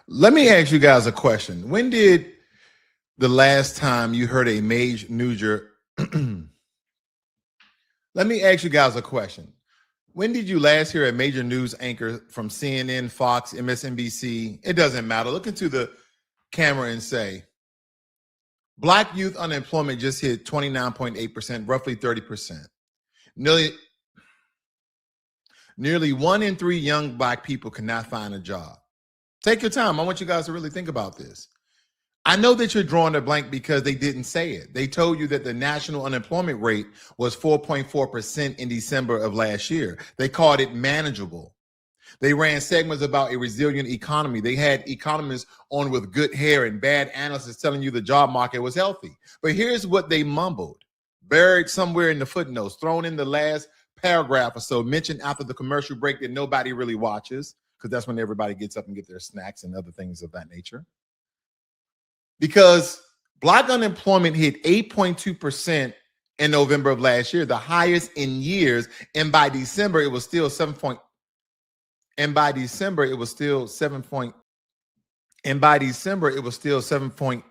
Let me ask you guys a question. When did the last time you heard a major newser? Let me ask you guys a question. When did you last hear a major news anchor from CNN, Fox, MSNBC? It doesn't matter. Look into the camera and say, Black youth unemployment just hit 29.8%, roughly 30%. Nearly 1 in 3 young Black people cannot find a job. Take your time. I want you guys to really think about this. I know that you're drawing a blank because they didn't say it. They told you that the national unemployment rate was 4.4% in December of last year. They called it manageable. They ran segments about a resilient economy. They had economists on with good hair and bad analysts telling you the job market was healthy. But here's what they mumbled, buried somewhere in the footnotes, thrown in the last paragraph or so, mentioned after the commercial break that nobody really watches, because that's when everybody gets up and get their snacks and other things of that nature. Because Black unemployment hit 8.2% in November of last year, the highest in years, and by December it was still 7. And by December it was still 7. And by December it was still 7.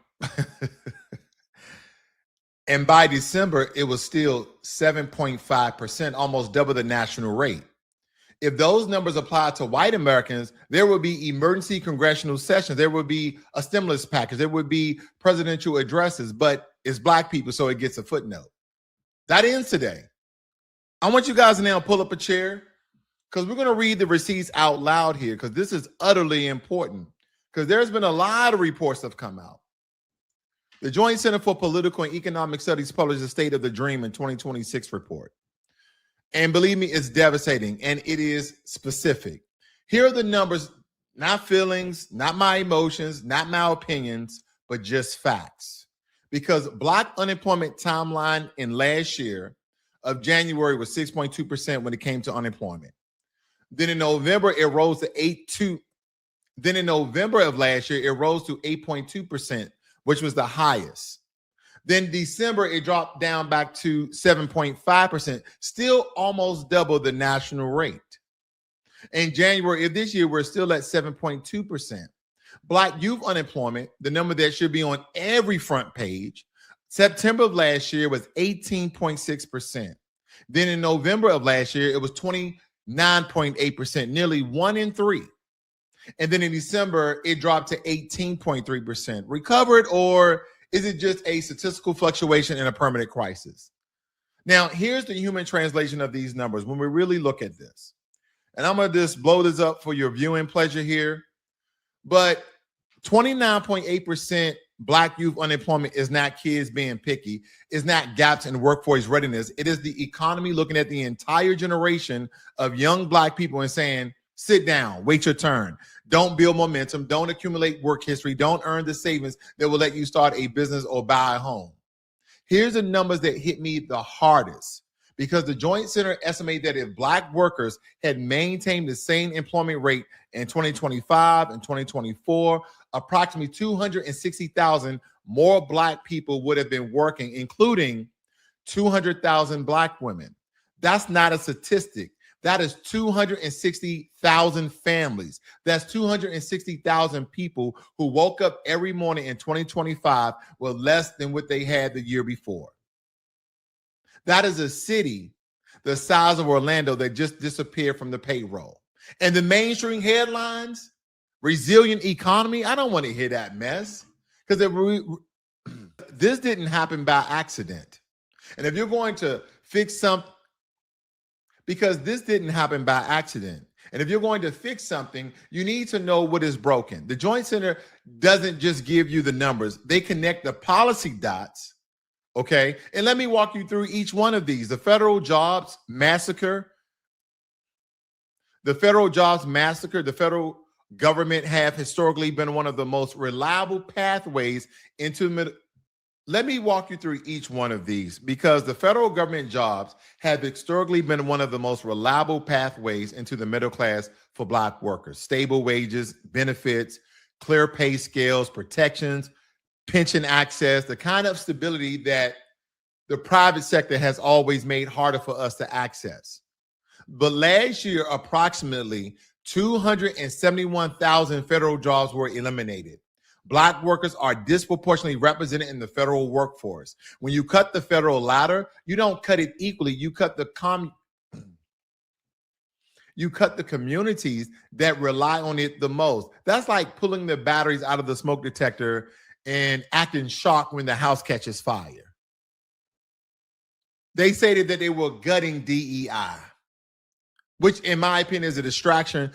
And by December it was still 7.5%, almost double the national rate. If those numbers apply to white Americans, there would be emergency congressional sessions. There would be a stimulus package. There would be presidential addresses, but it's Black people, so it gets a footnote. That ends today. I want you guys to now pull up a chair because we're going to read the receipts out loud here because this is utterly important because there's been a lot of reports that have come out. The Joint Center for Political and Economic Studies published the State of the Dream in 2026 report. And believe me, it's devastating and it is specific. Here are the numbers, not feelings, not my emotions, not my opinions, but just facts. Because Black unemployment timeline in last year of January was 6.2% when it came to unemployment. Then in November, it rose to 8.2. Then in November of last year, it rose to 8.2%, which was the highest. Then December, it dropped down back to 7.5%, still almost double the national rate. In January of this year, we're still at 7.2%. Black youth unemployment, the number that should be on every front page, September of last year was 18.6%. Then in November of last year, it was 29.8%, nearly 1 in 3. And then in December, it dropped to 18.3%. Recovered, or is it just a statistical fluctuation in a permanent crisis? Now, here's the human translation of these numbers when we really look at this. And I'm going to just blow this up for your viewing pleasure here. But 29.8% Black youth unemployment is not kids being picky. It's not gaps in workforce readiness. It is the economy looking at the entire generation of young Black people and saying, sit down, wait your turn. Don't build momentum. Don't accumulate work history. Don't earn the savings that will let you start a business or buy a home. Here's the numbers that hit me the hardest because the Joint Center estimated that if Black workers had maintained the same employment rate in 2025 and 2024, approximately 260,000 more Black people would have been working, including 200,000 Black women. That's not a statistic. That is 260,000 families. That's 260,000 people who woke up every morning in 2025 with less than what they had the year before. That is a city the size of Orlando that just disappeared from the payroll. And the mainstream headlines, resilient economy, I don't want to hear that mess because this didn't happen by accident. And if you're going to fix something, because this didn't happen by accident. And if you're going to fix something, you need to know what is broken. The Joint Center doesn't just give you the numbers. They connect the policy dots, okay? And let me walk you through each one of these. The federal jobs massacre. The federal government have historically been one of the most reliable pathways into middle. Let me walk you through each one of these because the federal government jobs have historically been one of the most reliable pathways into the middle class for Black workers. Stable wages, benefits, clear pay scales, protections, pension access, the kind of stability that the private sector has always made harder for us to access. But last year, approximately 271,000 federal jobs were eliminated. Black workers are disproportionately represented in the federal workforce. When you cut the federal ladder, you don't cut it equally. You cut the communities that rely on it the most. That's like pulling the batteries out of the smoke detector and acting shocked when the house catches fire. They stated that they were gutting DEI, which in my opinion is a distraction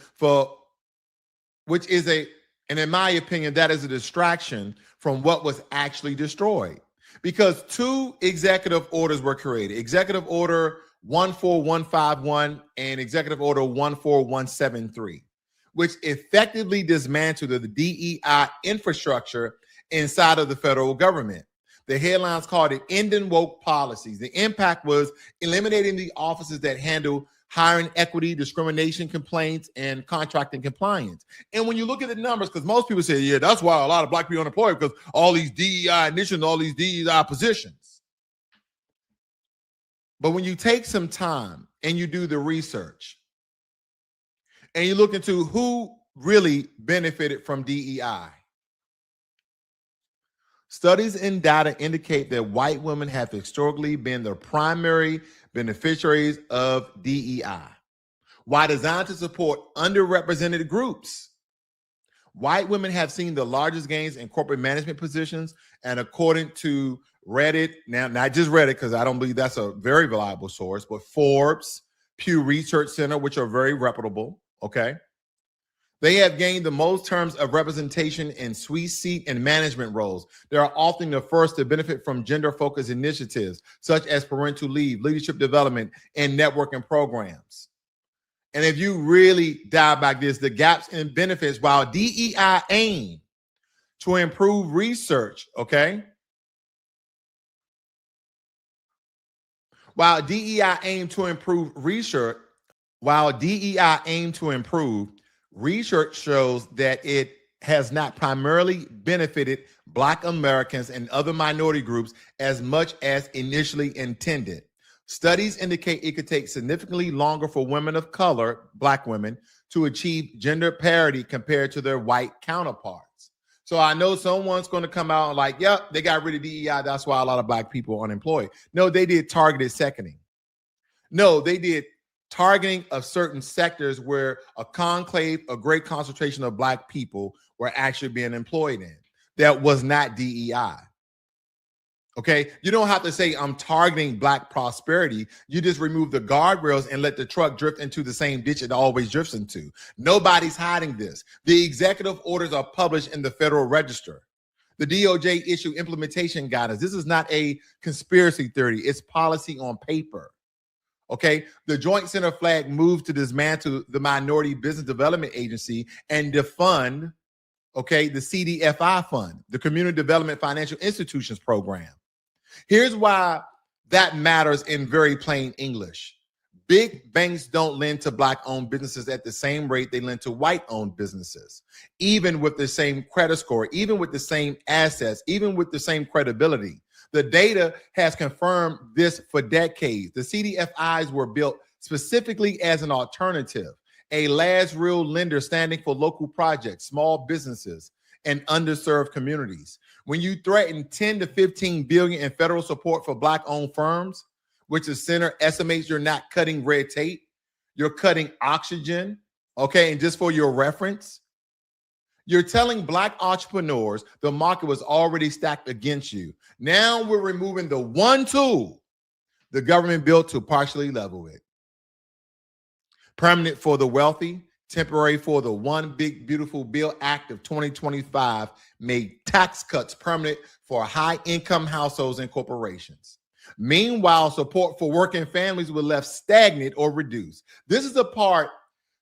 and in my opinion, that is a distraction from what was actually destroyed. Because two executive orders were created. Executive Order 14151 and Executive Order 14173, which effectively dismantled the DEI infrastructure inside of the federal government. The headlines called it Ending Woke Policies. The impact was eliminating the offices that handle hiring equity, discrimination complaints, and contracting compliance. And when you look at the numbers, because most people say, yeah, that's why a lot of Black people are unemployed, because all these DEI initiatives, all these DEI positions. But when you take some time and you do the research and you look into who really benefited from DEI, studies and data indicate that white women have historically been the primary beneficiaries of DEI. While designed to support underrepresented groups, white women have seen the largest gains in corporate management positions. And according to Reddit, now not just Reddit, because I don't believe that's a very reliable source, but Forbes, Pew Research Center, which are very reputable, okay? They have gained the most terms of representation in C-suite and management roles. They are often the first to benefit from gender-focused initiatives, such as parental leave, leadership development, and networking programs. And if you really dive back this, the gaps in benefits, while DEI aim to improve research, okay? While DEI aim to improve research, research shows that it has not primarily benefited Black Americans and other minority groups as much as initially intended. Studies indicate it could take significantly longer for women of color, Black women, to achieve gender parity compared to their white counterparts. So I know someone's going to come out and like, yep, they got rid of DEI. That's why a lot of Black people are unemployed. No, they did targeted seconding. No, they did targeting of certain sectors where a great concentration of Black people were actually being employed in. That was not DEI. Okay, you don't have to say I'm targeting Black prosperity. You just remove the guardrails and let the truck drift into the same ditch it always drifts into. Nobody's hiding this. The executive orders are published in the Federal Register. The DOJ issue implementation guidance. This is not a conspiracy theory. It's policy on paper. Okay, the Joint Center flag moved to dismantle the Minority Business Development Agency and defund, okay, the CDFI fund, the Community Development Financial Institutions Program. Here's why that matters in very plain English. Big banks don't lend to Black-owned businesses at the same rate they lend to white-owned businesses, even with the same credit score, even with the same assets, even with the same credibility. The data has confirmed this for decades. The CDFIs were built specifically as an alternative, a last real lender standing for local projects, small businesses, and underserved communities. When you threaten 10 to 15 billion in federal support for Black-owned firms, which the center estimates you're not cutting red tape, you're cutting oxygen, okay? And just for your reference, you're telling Black entrepreneurs the market was already stacked against you. Now we're removing the one tool the government built to partially level it. Permanent for the wealthy, temporary for the One Big Beautiful Bill Act of 2025 made tax cuts permanent for high-income households and corporations. Meanwhile, support for working families was left stagnant or reduced. This is the part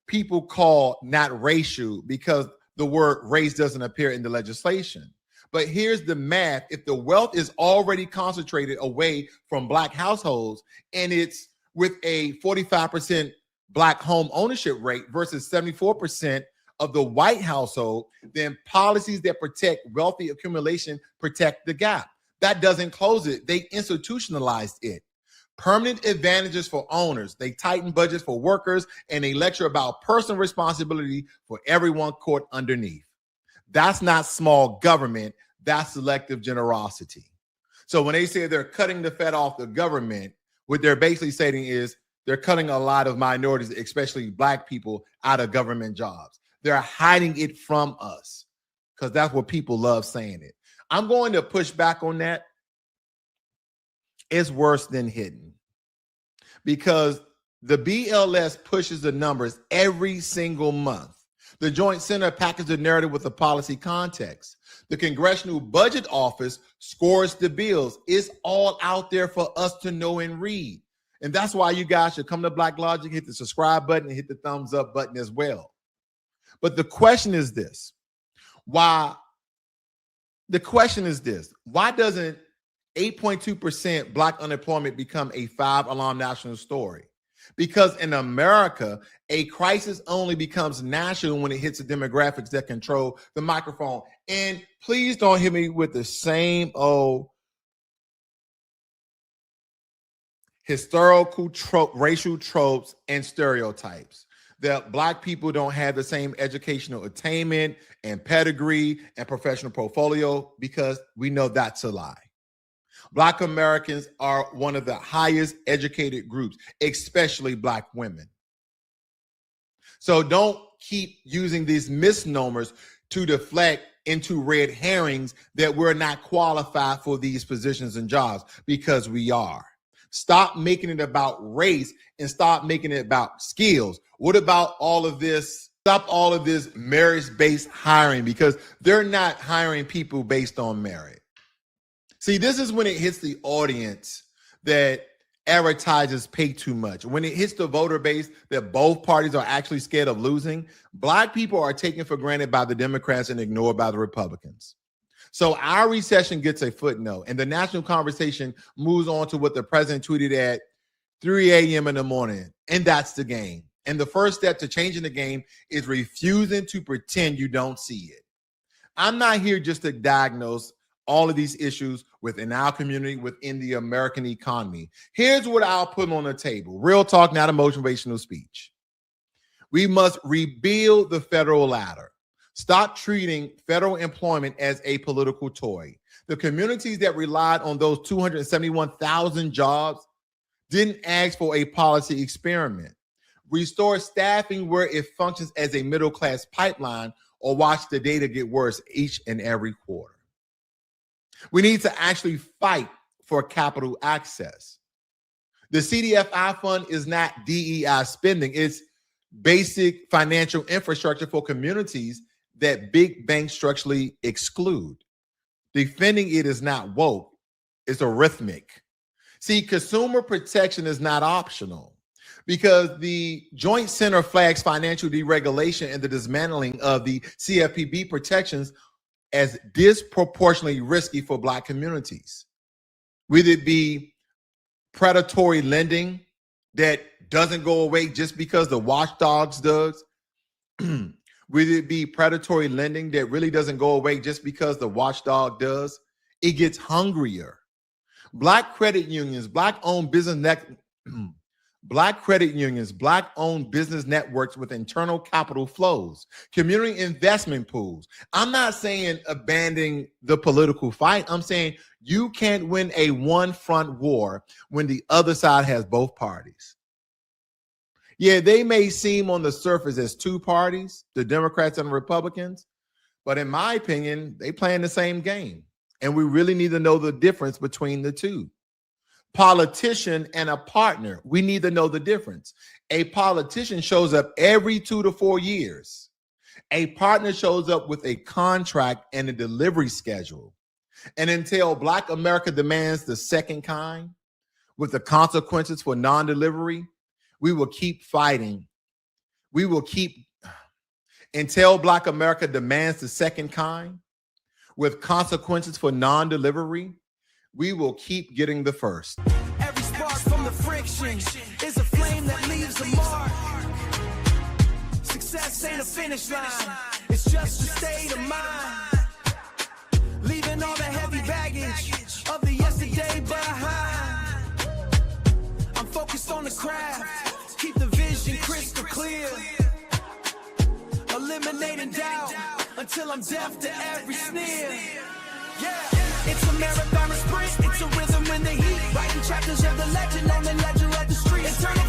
people call not racial because the word race doesn't appear in the legislation. But here's the math. If the wealth is already concentrated away from Black households and it's with a 45% Black home ownership rate versus 74% of the white household, then policies that protect wealthy accumulation protect the gap. That doesn't close it. They institutionalized it. permanent advantages for owners. They tighten budgets for workers, and they lecture about personal responsibility for everyone caught underneath. That's not small government. That's selective generosity. So when they say they're cutting the fat off the government, what they're basically saying is they're cutting a lot of minorities, especially Black people, out of government jobs. They're hiding it from us because that's what people love saying it. I'm going to push back on that. It's worse than hidden because the BLS pushes the numbers every single month. The Joint Center packages the narrative with a policy context. The Congressional Budget Office scores the bills. It's all out there for us to know and read. And that's why you guys should come to Blacklogic, hit the subscribe button, and hit the thumbs up button as well. But the question is this. Why doesn't 8.2% Black unemployment become a 5-alarm national story? Because in America, a crisis only becomes national when it hits the demographics that control the microphone. And please don't hit me with the same old historical racial tropes and stereotypes that Black people don't have the same educational attainment and pedigree and professional portfolio, because we know that's a lie. Black Americans are one of the highest educated groups, especially Black women. So don't keep using these misnomers to deflect into red herrings that we're not qualified for these positions and jobs, because we are. Stop making it about race and stop making it about skills. What about all of this? Stop all of this merit-based hiring, because they're not hiring people based on merit. See, this is when it hits the audience that advertisers pay too much. When it hits the voter base that both parties are actually scared of losing, Black people are taken for granted by the Democrats and ignored by the Republicans. So our recession gets a footnote, and the national conversation moves on to what the president tweeted at 3 a.m. in the morning, and that's the game. And the first step to changing the game is refusing to pretend you don't see it. I'm not here just to diagnose all of these issues within our community, within the American economy. Here's what I'll put on the table. Real talk, not a motivational speech. We must rebuild the federal ladder. Stop treating federal employment as a political toy. The communities that relied on those 271,000 jobs didn't ask for a policy experiment. Restore staffing where it functions as a middle-class pipeline, or watch the data get worse each and every quarter. We need to actually fight for capital access. The CDFI fund is not DEI spending. It's basic financial infrastructure for communities that big banks structurally exclude. Defending it is not woke. It's arithmetic. See, consumer protection is not optional, because the Joint Center flags financial deregulation and the dismantling of the CFPB protections as disproportionately risky for Black communities. Whether it be predatory lending that doesn't go away just because the watchdogs does, whether it be predatory lending that really doesn't go away just because the watchdog does, it gets hungrier. Black credit unions, Black-owned business Black-owned business networks with internal capital flows, community investment pools. I'm not saying abandoning the political fight. I'm saying you can't win a one-front war when the other side has both parties. Yeah, they may seem on the surface as two parties, the Democrats and the Republicans, but in my opinion, they playing the same game. And we really need to know the difference between the two. Politician and a partner, we need to know the difference. A politician shows up every 2 to 4 years. A partner shows up with a contract and a delivery schedule. And until Black America demands the second kind, with the consequences for non-delivery, we will keep fighting. Until Black America demands the second kind, with consequences for non-delivery, we will keep getting the first. Every spark from the friction is a flame that leaves a mark. Success ain't a finish line, it's just a state of mind. Leaving all the heavy baggage of the yesterday behind. craft, keep the vision crystal clear. Eliminating doubt until I'm deaf to every sneer. Yeah, it's a marathon, a sprint, it's a rhythm in the heat. Writing chapters of the legend on the ledger of the street. Eternal